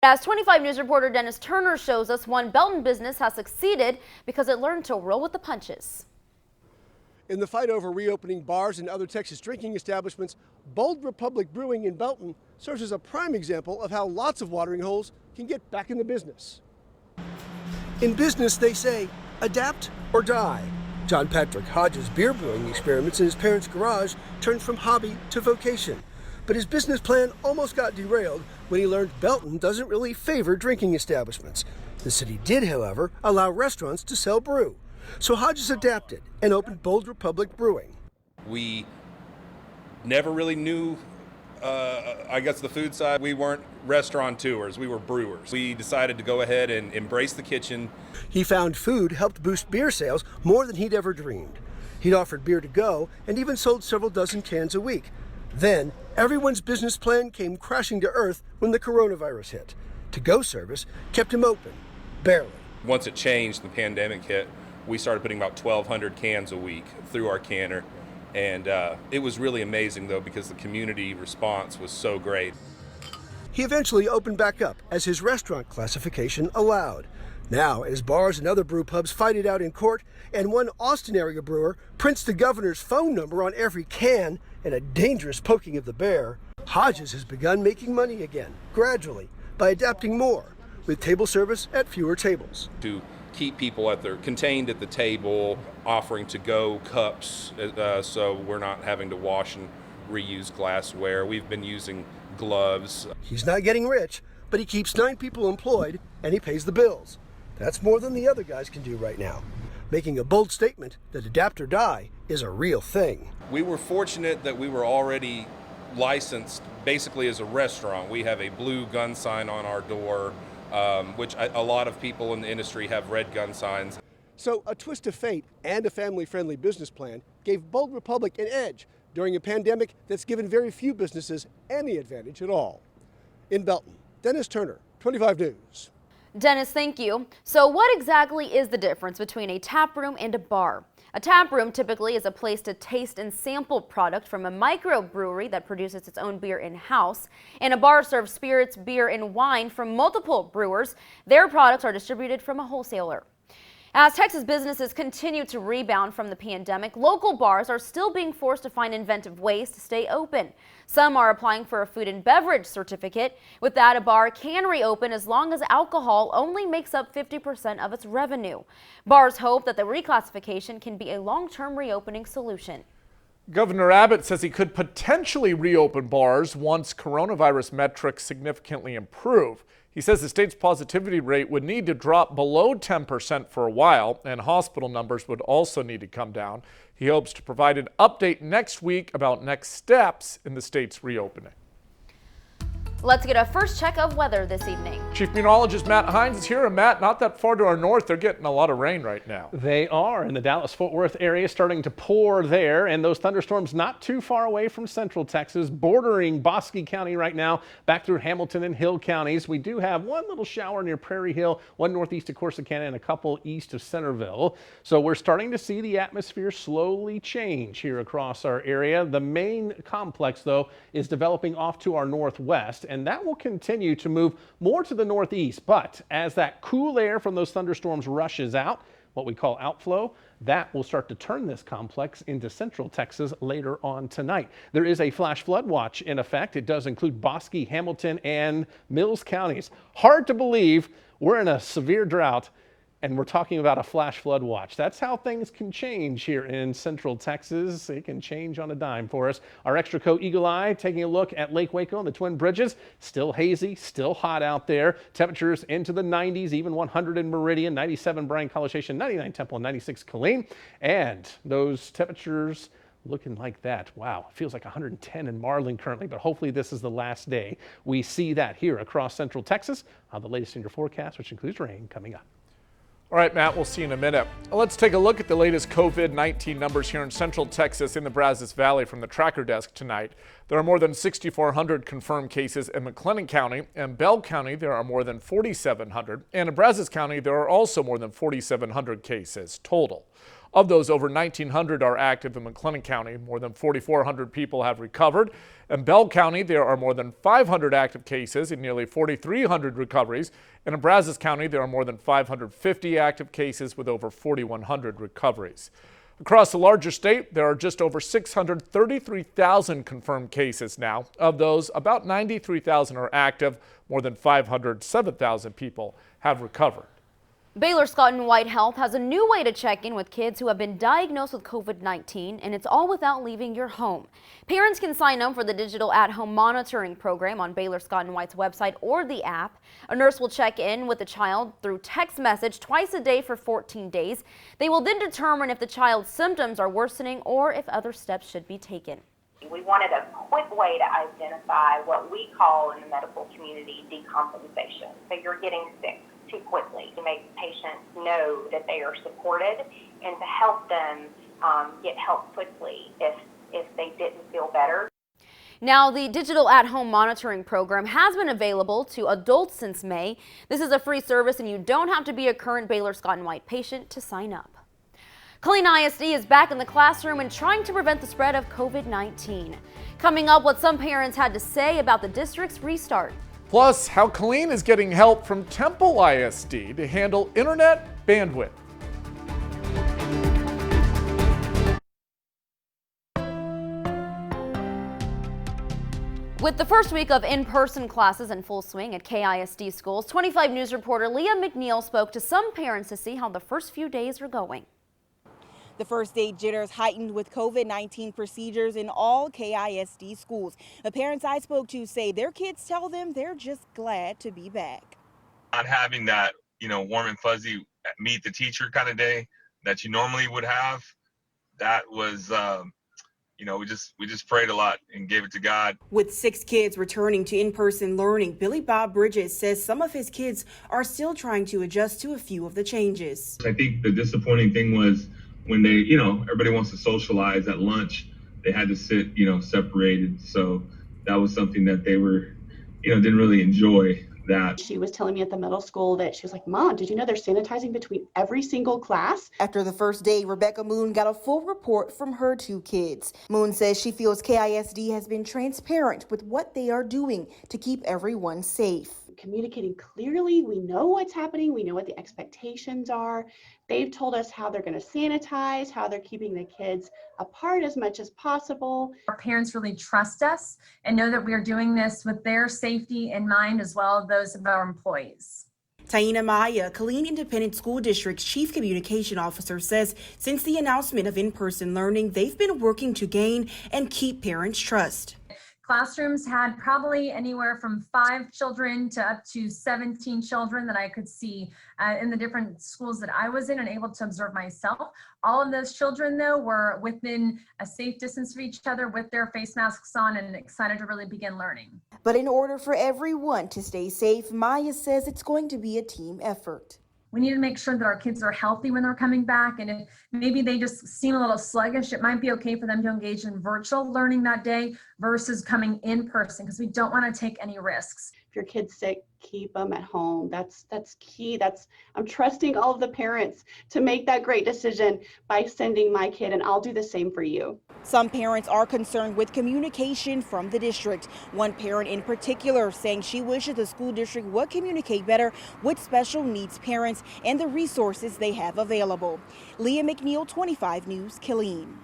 As 25 News reporter Dennis Turner shows us, one Belton business has succeeded because it learned to roll with the punches. In the fight over reopening bars and other Texas drinking establishments, Bold Republic Brewing in Belton serves as a prime example of how lots of watering holes can get back into business. In business, they say, adapt or die. John Patrick Hodges' beer brewing experiments in his parents' garage turned from hobby to vocation. But his business plan almost got derailed when he learned Belton doesn't really favor drinking establishments. The city did, however, allow restaurants to sell brew. So Hodges adapted and opened Bold Republic Brewing. We never really knew, the food side. We weren't restaurateurs, we were brewers. We decided to go ahead and embrace the kitchen. He found food helped boost beer sales more than he'd ever dreamed. He'd offered beer to go and even sold several dozen cans a week. Then, everyone's business plan came crashing to earth when the coronavirus hit. To-go service kept him open, barely. Once it changed, the pandemic hit, we started putting about 1,200 cans a week through our canner. And it was really amazing, though, because the community response was so great. He eventually opened back up as his restaurant classification allowed. Now, as bars and other brew pubs fight it out in court, and one Austin area brewer prints the governor's phone number on every can in a dangerous poking of the bear, Hodges has begun making money again, gradually, by adapting more, with table service at fewer tables. To keep people contained at the table, offering to-go cups, so we're not having to wash and reuse glassware. We've been using gloves. He's not getting rich, but he keeps 9 people employed, and he pays the bills. That's more than the other guys can do right now, making a bold statement that adapt or die is a real thing. We were fortunate that we were already licensed basically as a restaurant. We have a blue gun sign on our door, which a lot of people in the industry have red gun signs. So a twist of fate and a family-friendly business plan gave Bold Republic an edge during a pandemic that's given very few businesses any advantage at all. In Belton, Dennis Turner, 25 News. Dennis, thank you. So what exactly is the difference between a tap room and a bar? A tap room typically is a place to taste and sample product from a microbrewery that produces its own beer in-house, and a bar serves spirits, beer, and wine from multiple brewers. Their products are distributed from a wholesaler. As Texas businesses continue to rebound from the pandemic, local bars are still being forced to find inventive ways to stay open. Some are applying for a food and beverage certificate. With that, a bar can reopen as long as alcohol only makes up 50% of its revenue. Bars hope that the reclassification can be a long-term reopening solution. Governor Abbott says he could potentially reopen bars once coronavirus metrics significantly improve. He says the state's positivity rate would need to drop below 10% for a while, and hospital numbers would also need to come down. He hopes to provide an update next week about next steps in the state's reopening. Let's get a first check of weather this evening. Chief Meteorologist Matt Hines is here. And Matt, not that far to our north, they're getting a lot of rain right now. They are in the Dallas-Fort Worth area, starting to pour there, and those thunderstorms not too far away from central Texas, bordering Bosque County right now, back through Hamilton and Hill counties. We do have one little shower near Prairie Hill, one northeast of Corsicana, and a couple east of Centerville. So we're starting to see the atmosphere slowly change here across our area. The main complex, though, is developing off to our northwest, and that will continue to move more to the northeast. But as that cool air from those thunderstorms rushes out, what we call outflow, that will start to turn this complex into central Texas later on tonight. There is a flash flood watch in effect. It does include Bosque, Hamilton, and Mills counties. Hard to believe we're in a severe drought and we're talking about a flash flood watch. That's how things can change here in central Texas. It can change on a dime for us. Our Extra Co Eagle Eye taking a look at Lake Waco and the Twin Bridges. Still hazy, still hot out there. Temperatures into the 90s, even 100 in Meridian, 97 Bryan, College Station, 99 Temple, and 96 Killeen. And those temperatures looking like that. Wow, it feels like 110 in Marlin currently, but hopefully this is the last day we see that here across central Texas. The latest in your forecast, which includes rain, coming up. All right, Matt, we'll see you in a minute. Let's take a look at the latest COVID-19 numbers here in Central Texas in the Brazos Valley from the Tracker Desk tonight. There are more than 6,400 confirmed cases in McLennan County. In Bell County, there are more than 4,700. And in Brazos County, there are also more than 4,700 cases total. Of those, over 1,900 are active in McLennan County. More than 4,400 people have recovered. In Bell County, there are more than 500 active cases and nearly 4,300 recoveries. And in Brazos County, there are more than 550 active cases with over 4,100 recoveries. Across the larger state, there are just over 633,000 confirmed cases now. Of those, about 93,000 are active. More than 507,000 people have recovered. Baylor Scott and White Health has a new way to check in with kids who have been diagnosed with COVID-19, and it's all without leaving your home. Parents can sign up for the digital at-home monitoring program on Baylor Scott and White's website or the app. A nurse will check in with the child through text message twice a day for 14 days. They will then determine if the child's symptoms are worsening or if other steps should be taken. We wanted a quick way to identify what we call in the medical community decompensation. So you're getting sick too quickly, to make patients know that they are supported and to help them get help quickly if they didn't feel better. Now, the digital at-home monitoring program has been available to adults since May. This is a free service and you don't have to be a current Baylor Scott and White patient to sign up. Killeen ISD is back in the classroom and trying to prevent the spread of COVID-19. Coming up, what some parents had to say about the district's restart. Plus, how Killeen is getting help from Temple ISD to handle internet bandwidth. With the first week of in-person classes in full swing at KISD schools, 25 News reporter Leah McNeil spoke to some parents to see how the first few days are going. The first day jitters heightened with COVID-19 procedures in all KISD schools. The parents I spoke to say their kids tell them they're just glad to be back. Not having that, warm and fuzzy meet the teacher kind of day that you normally would have, that was, we just prayed a lot and gave it to God. With 6 kids returning to in-person learning, Billy Bob Bridges says some of his kids are still trying to adjust to a few of the changes. I think the disappointing thing was when they, everybody wants to socialize at lunch, they had to sit, separated. So that was something that they were, didn't really enjoy that. She was telling me at the middle school that she was like, Mom, did you know they're sanitizing between every single class? After the first day, Rebecca Moon got a full report from her 2 kids. Moon says she feels KISD has been transparent with what they are doing to keep everyone safe. Communicating clearly, we know what's happening, we know what the expectations are. They've told us how they're going to sanitize, how they're keeping the kids apart as much as possible. Our parents really trust us and know that we are doing this with their safety in mind as well as those of our employees. Taina Maya, Killeen Independent School District's Chief Communication Officer, says since the announcement of in-person learning, they've been working to gain and keep parents' trust. Classrooms had probably anywhere from 5 children to up to 17 children that I could see in the different schools that I was in and able to observe myself. All of those children, though, were within a safe distance of each other with their face masks on and excited to really begin learning. But in order for everyone to stay safe, Maya says it's going to be a team effort. We need to make sure that our kids are healthy when they're coming back, and if maybe they just seem a little sluggish, it might be okay for them to engage in virtual learning that day versus coming in person, because we don't want to take any risks. If your kid's sick, keep them at home. That's key. I'm trusting all of the parents to make that great decision by sending my kid, and I'll do the same for you. Some parents are concerned with communication from the district. One parent in particular saying she wishes the school district would communicate better with special needs parents and the resources they have available. Leah McNeil, 25 News, Killeen.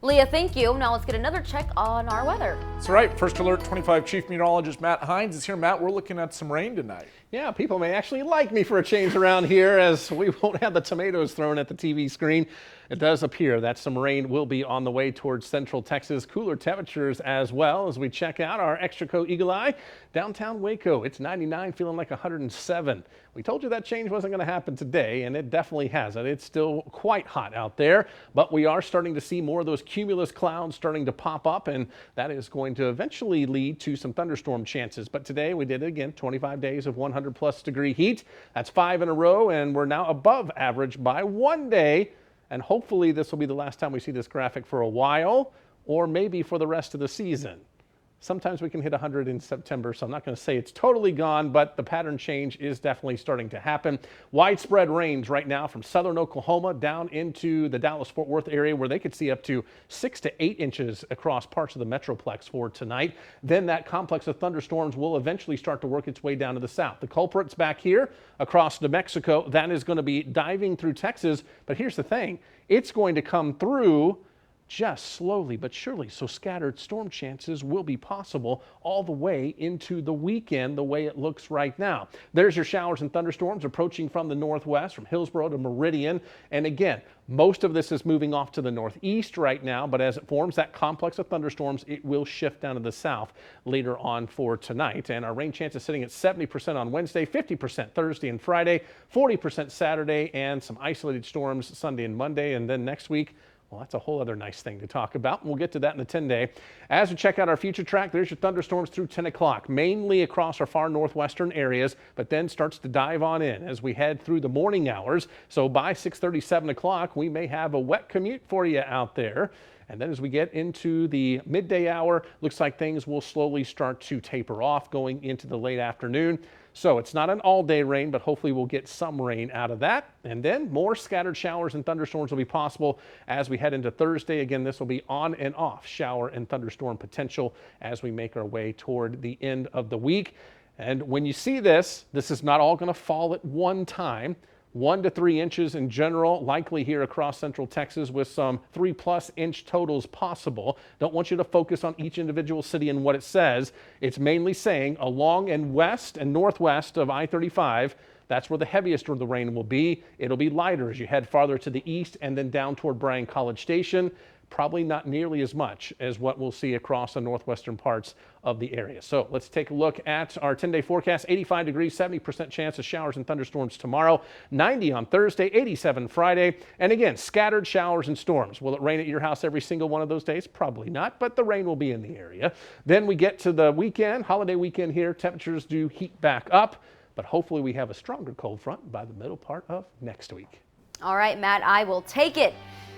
Leah, thank you. Now let's get another check on our weather. That's right. First Alert 25 Chief Meteorologist Matt Hines is here. Matt, we're looking at some rain tonight. Yeah, people may actually like me for a change around here as we won't have the tomatoes thrown at the TV screen. It does appear that some rain will be on the way towards central Texas. Cooler temperatures as well as we check out our Extra Co Eagle Eye. Downtown Waco, it's 99, feeling like 107. We told you that change wasn't going to happen today, and it definitely hasn't. It's still quite hot out there, but we are starting to see more of those cumulus clouds starting to pop up, and that is going to eventually lead to some thunderstorm chances. But today we did it again, 25 days of 100+ degree heat. That's 5 in a row, and we're now above average by 1 day. And hopefully this will be the last time we see this graphic for a while, or maybe for the rest of the season. Sometimes we can hit 100 in September, so I'm not going to say it's totally gone, but the pattern change is definitely starting to happen. Widespread rains right now from southern Oklahoma down into the Dallas-Fort Worth area, where they could see up to 6 to 8 inches across parts of the Metroplex for tonight. Then that complex of thunderstorms will eventually start to work its way down to the south. The culprit's back here across New Mexico. That is going to be diving through Texas. But here's the thing. It's going to come through just slowly but surely, so scattered storm chances will be possible all the way into the weekend the way it looks right now. There's your showers and thunderstorms approaching from the northwest, from Hillsborough to Meridian. And again, most of this is moving off to the northeast right now, but as it forms that complex of thunderstorms, it will shift down to the south later on for tonight. And our rain chance is sitting at 70% on Wednesday, 50% Thursday and Friday, 40% Saturday, and some isolated storms Sunday and Monday. And then next week, well, that's a whole other nice thing to talk about. And we'll get to that in the 10-day. As we check out our future track, there's your thunderstorms through 10 o'clock, mainly across our far northwestern areas, but then starts to dive on in as we head through the morning hours. So by 6:30, 7 o'clock, we may have a wet commute for you out there. And then as we get into the midday hour, looks like things will slowly start to taper off going into the late afternoon. So it's not an all-day rain, but hopefully we'll get some rain out of that. And then more scattered showers and thunderstorms will be possible as we head into Thursday. Again, this will be on and off shower and thunderstorm potential as we make our way toward the end of the week. And when you see this, this is not all going to fall at one time. 1 to 3 inches in general, likely here across central Texas, with some 3+ inch totals possible. Don't want you to focus on each individual city and what it says. It's mainly saying along and west and northwest of I-35, that's where the heaviest of the rain will be. It'll be lighter as you head farther to the east and then down toward Bryan College Station. Probably not nearly as much as what we'll see across the northwestern parts of the area. So let's take a look at our 10-day forecast. 85 degrees, 70% chance of showers and thunderstorms tomorrow, 90 on Thursday, 87 Friday. And again, scattered showers and storms. Will it rain at your house every single one of those days? Probably not, but the rain will be in the area. Then we get to the weekend, holiday weekend here. Temperatures do heat back up, but hopefully we have a stronger cold front by the middle part of next week. All right, Matt, I will take it.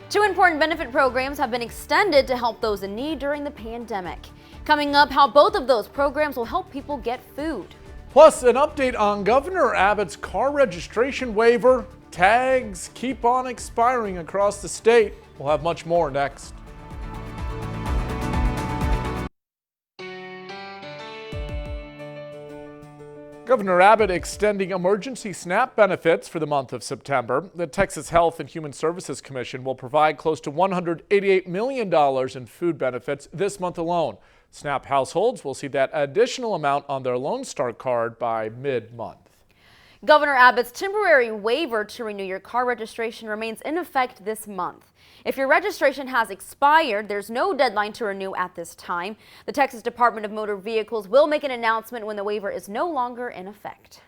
2 important benefit programs have been extended to help those in need during the pandemic. Coming up, how both of those programs will help people get food. Plus, an update on Governor Abbott's car registration waiver. Tags keep on expiring across the state. We'll have much more next. Governor Abbott extending emergency SNAP benefits for the month of September. The Texas Health and Human Services Commission will provide close to $188 million in food benefits this month alone. SNAP households will see that additional amount on their Lone Star card by mid-month. Governor Abbott's temporary waiver to renew your car registration remains in effect this month. If your registration has expired, there's no deadline to renew at this time. The Texas Department of Motor Vehicles will make an announcement when the waiver is no longer in effect.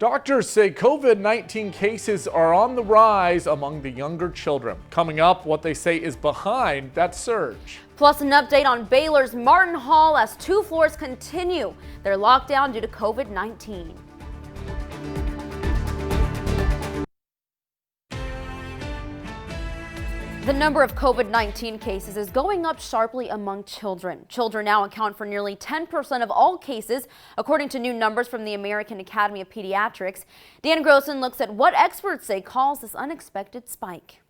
Doctors say COVID-19 cases are on the rise among the younger children. Coming up, what they say is behind that surge. Plus an update on Baylor's Martin Hall as 2 floors continue their lockdown due to COVID-19. The number of COVID-19 cases is going up sharply among children. Children now account for nearly 10% of all cases, according to new numbers from the American Academy of Pediatrics. Dan Grossen looks at what experts say caused this unexpected spike.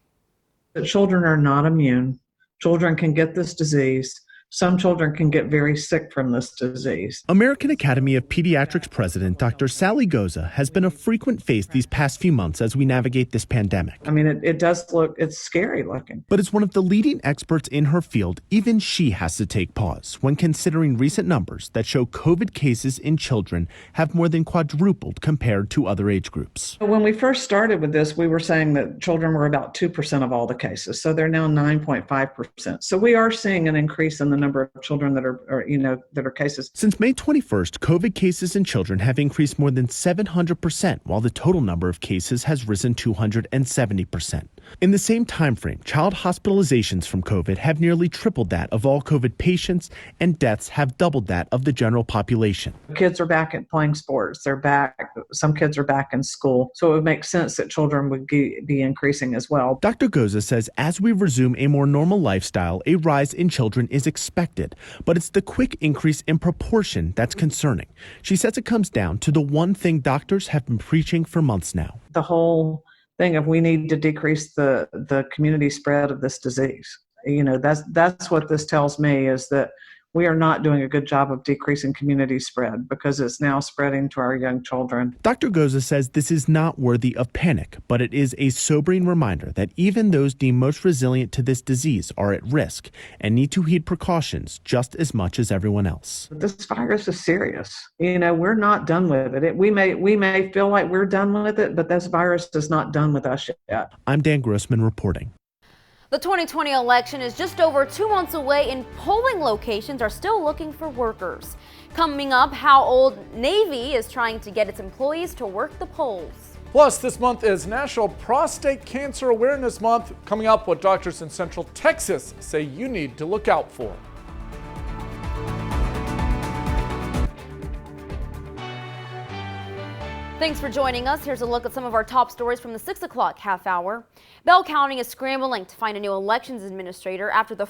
The children are not immune. Children can get this disease. Some children can get very sick from this disease. American Academy of Pediatrics President Dr. Sally Goza has been a frequent face these past few months as we navigate this pandemic. I mean, it does look, it's scary looking. But as one of the leading experts in her field, even she has to take pause when considering recent numbers that show COVID cases in children have more than quadrupled compared to other age groups. When we first started with this, we were saying that children were about 2% of all the cases. So they're now 9.5%. So we are seeing an increase in the number of children that are cases. Since May 21st, COVID cases in children have increased more than 700%, while the total number of cases has risen 270%. In the same time frame, child hospitalizations from COVID have nearly tripled that of all COVID patients, and deaths have doubled that of the general population. Kids are back at playing sports. They're back some kids are back in school. So it would make sense that children would be increasing as well. Dr. Goza says as we resume a more normal lifestyle, a rise in children is expected, but it's the quick increase in proportion that's concerning. She says it comes down to the one thing doctors have been preaching for months now. The whole thing of we need to decrease the community spread of this disease. That's what this tells me, is that we are not doing a good job of decreasing community spread because it's now spreading to our young children. Dr. Goza says this is not worthy of panic, but it is a sobering reminder that even those deemed most resilient to this disease are at risk and need to heed precautions just as much as everyone else. This virus is serious. We're not done with it. We may feel like we're done with it, but this virus is not done with us yet. I'm Dan Grossman reporting. The 2020 election is just over 2 months away and polling locations are still looking for workers. Coming up, how Old Navy is trying to get its employees to work the polls. Plus, this month is National Prostate Cancer Awareness Month. Coming up, what doctors in Central Texas say you need to look out for. Thanks for joining us. Here's a look at some of our top stories from the 6 o'clock half hour. Bell County is scrambling to find a new elections administrator after the